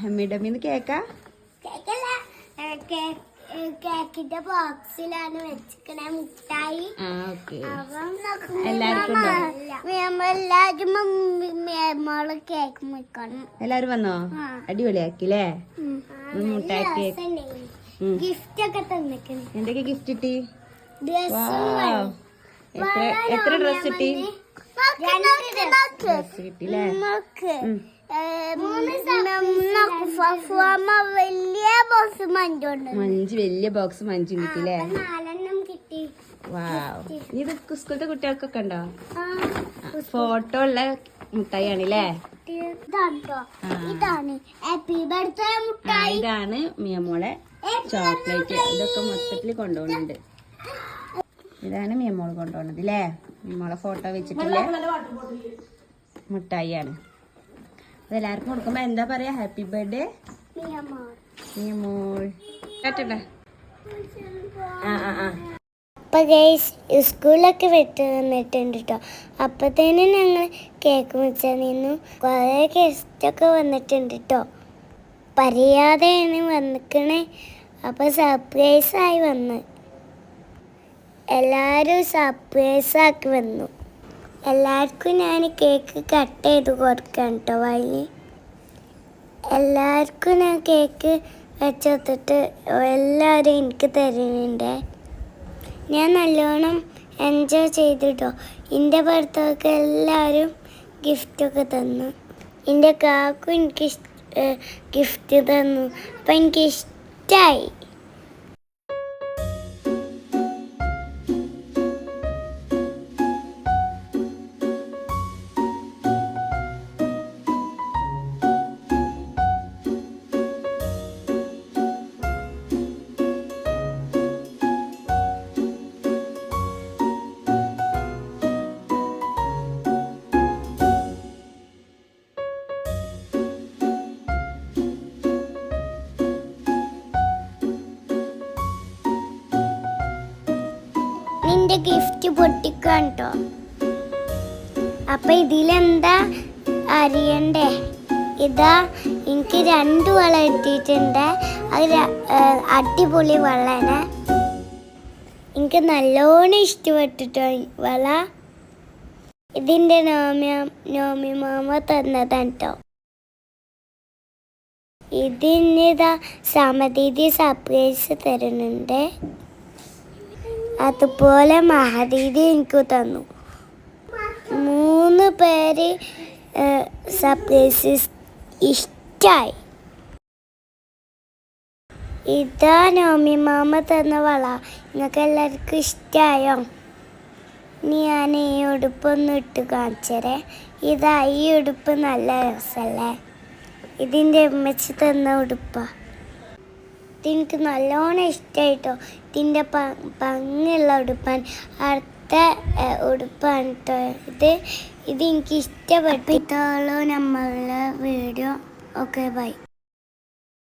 ഹമ്മിഡമ്മിന്ന് കേക്കാ കേക്കിന്റെ ബോക്സിലാണ് വെച്ചിക്കണേ മുട്ടായി. എല്ലാരും കേക്ക് മുറിക്കണം. എല്ലാരും വന്നോ? അടിപൊളിയാക്കില്ലേ? മുട്ടായി ഗിഫ്റ്റ് ഒക്കെ തന്നിക്കണേ. എന്തൊക്കെ ഗിഫ്റ്റ് കിട്ടി? എത്ര ഡ്രസ് കിട്ടി? ഡ്രസ് കിട്ടില്ലേ? വലിയ ബോക്സ് മഞ്ചും കിട്ടില്ലേ? ഇത് സ്കൂളത്തെ കുട്ടികൾക്കൊക്കെ ഉണ്ടോ? ഫോട്ടോ ഉള്ള മുട്ടായി ആണല്ലേ? ഇതാണ് മിയമോളെ ചോക്ലേറ്റ്. ഇതൊക്കെ മൊത്തത്തില് കൊണ്ടുപോകുന്നുണ്ട്. ഇതാണ് മിയമോള് കൊണ്ടുപോകുന്നത് അല്ലേ? മിയമോളെ ഫോട്ടോ വെച്ചിട്ടുള്ള മുട്ടായിയാണ്. അതെല്ലാവർക്കും കൊടുക്കുമ്പോ എന്താ പറയാ? ഹാപ്പി ബർത്ത്ഡേ മിയമോൾ. സ്കൂളൊക്കെ വിട്ട് വന്നിട്ടുണ്ട് കേട്ടോ. അപ്പത്തേനും ഞങ്ങൾ കേക്ക് മുറിച്ചാൽ നിന്നു. കുറെ ഗസ്റ്റൊക്കെ വന്നിട്ടുണ്ട് കേട്ടോ. പറയാതെയാണ് വന്നിക്കണേ. അപ്പൊ സർപ്രൈസായി വന്ന് എല്ലാരും സർപ്രൈസാക്കി വന്നു. എല്ലാവർക്കും ഞാൻ കേക്ക് കട്ട് ചെയ്ത് കൊടുക്കാം കേട്ടോ. വഴി എല്ലാവർക്കും ഞാൻ കേക്ക് വെച്ചെടുത്തിട്ട് എല്ലാവരും എനിക്ക് തരുന്നുണ്ട്. ഞാൻ നല്ലോണം എൻജോയ് ചെയ്തിട്ടോ. എൻ്റെ ഭർത്താവൊക്കെ എല്ലാവരും ഗിഫ്റ്റൊക്കെ തന്നു. എൻ്റെ കാക്കും എനിക്ക് ഗിഫ്റ്റ് തന്നു. അപ്പം എനിക്കിഷ്ടമായി. നിന്റെ ഗിഫ്റ്റ് പൊട്ടിക്കാൻ കേട്ടോ. അപ്പൊ ഇതിലെന്താ അറിയണ്ടേ? ഇതാ എനിക്ക് 2 വള എത്തിയിട്ടുണ്ട്. അത് അടിപൊളി വളയാണ്. എനിക്ക് നല്ലോണം ഇഷ്ടപ്പെട്ടിട്ടോ വള. ഇതിന്റെ നോമി മാമ തന്നതാണ് കേട്ടോ. ഇതിനിതാ സമതീതി സർപ്രൈസ് തരുന്നുണ്ട്. അതുപോലെ മഹദീദി എനിക്ക് തന്നു. 3 പേര് സർപ്രൈസ് ഇഷ്ടായി. ഇതാ നോമി മാമ തന്ന വള. നിങ്ങൾക്ക് എല്ലാവർക്കും ഇഷ്ടമായോ? ഞാൻ ഈ ഉടുപ്പൊന്ന് ഇട്ട് കാണിച്ചരേ. ഇതാ ഈ ഉടുപ്പ് നല്ല രസമല്ലേ? ഇതിൻ്റെ ഉമ്മച്ചി തന്ന ഉടുപ്പാ. ഇതെനിക്ക് നല്ലോണം ഇഷ്ടമായിട്ടോ. ഇതിൻ്റെ ഭംഗിയുള്ള ഉടുപ്പാണ്. അടുത്ത ഉടുപ്പാണ് കേട്ടോ ഇത്. എനിക്ക് ഇഷ്ടപ്പെട്ടു. ഇത്രയുള്ളൂ നമ്മളുടെ വീഡിയോ. Okay bye.